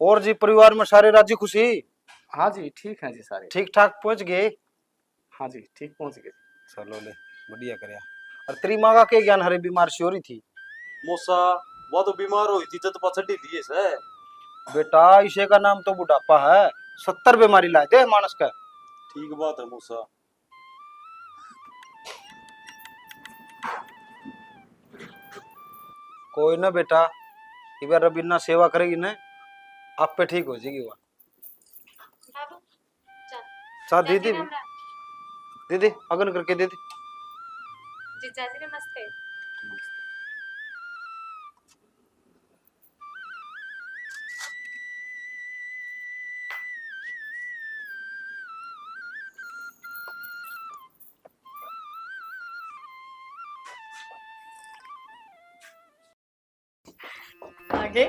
और जी परिवार में सारे राजी खुशी? हाँ जी ठीक है जी सारे। ठीक ठाक पहुंच गए? हाँ जी ठीक पहुंच गए। चलो ले, बढ़िया करया। और तेरी माँ का क्या ज्ञान, हरे बीमार सी हो रही थी? मूसा वो तो बीमार हुई थी जब पछड़ी लिए से। बेटा इसे का नाम तो बुढ़ापा है, 70 बीमारी लाए दे मानस का। ठीक बात है मूसा। कोई ना बेटा, एक बार रबीना सेवा करेगी ना, आप पे ठीक हो जाएगी वहाँ। बाबू चल चा जाके दीदी ना भी, हमरा दीदी अगन करके दीदी। जीजाजी नमस्ते। आगे